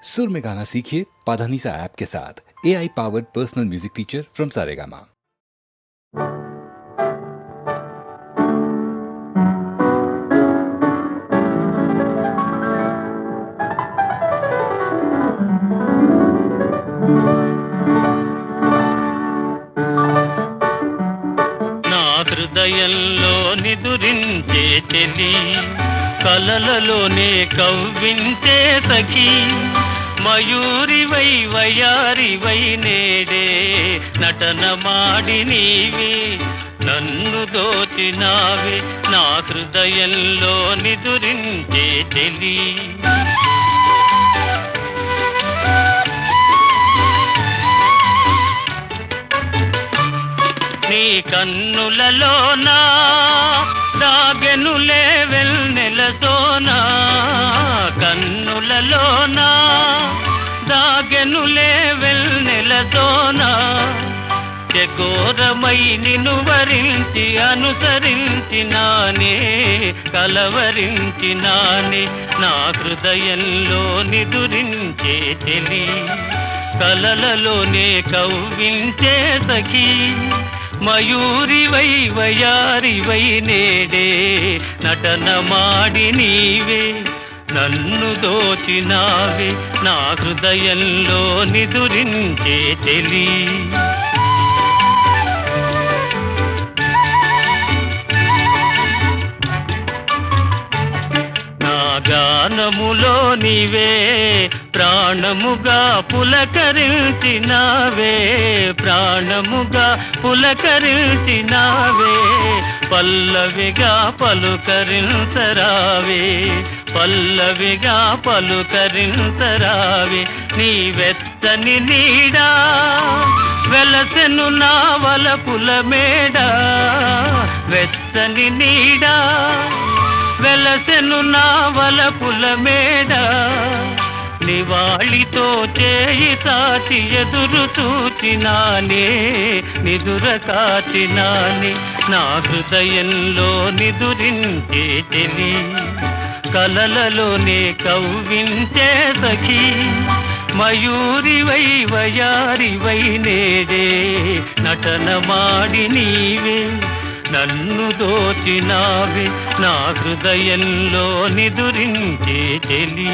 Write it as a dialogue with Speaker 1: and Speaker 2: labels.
Speaker 1: सुर में गाना सीखिए पाधानीसा ऐप के साथ। AI powered personal music teacher from Saregama.
Speaker 2: నా హృదయంలో నిదురించే చెలి, కలలలోనే కవ్వించే సఖి, మయూరివై వయారివై నేడే నటన మాడి నీవే నన్ను దోచినావే. నా హృదయంలో నిదురించే చెలి, నీ కన్నులలోనా దాగెనులే వెన్నెలతోనా, కన్నులలోనా దాగెనులే వెన్నెలతోనా, చకోరమై నిన్ను వరించి అనుసరించినానే కలవరించినానే. నా హృదయంలో నిదురించే చెలి, కలలలోనే కవ్వించే సఖి, మయూరివై వయారివై నేడే నటన మాడి నీవే నన్ను దోచినావే. నా హృదయంలో నిదురించే చెలి, నా గానములో నీవే ప్రాణముగా పులకరించినావే, ప్రాణముగా పులకరించినావే. పల్లవిగా పలుకరించరావే, పల్లవిగా పలుకరించరావే. నీ వెచ్చని నీడా వెలసెను నా వలపుల మేడ, వెచ్చని నీడా వెలసెను నా వలపుల మేడ. నివాళితో చేయి సాచి ఎదురు చూచినానే నిదుర కాచినానే. నా హృదయంలో నిదురించే చెలి, కలలలోనే కవ్వించే సఖి, మయూరివై వయారివై నేడే నటన మాడి నీవే నన్ను దోచినావే. నా హృదయంలో నిదురించే చెలి.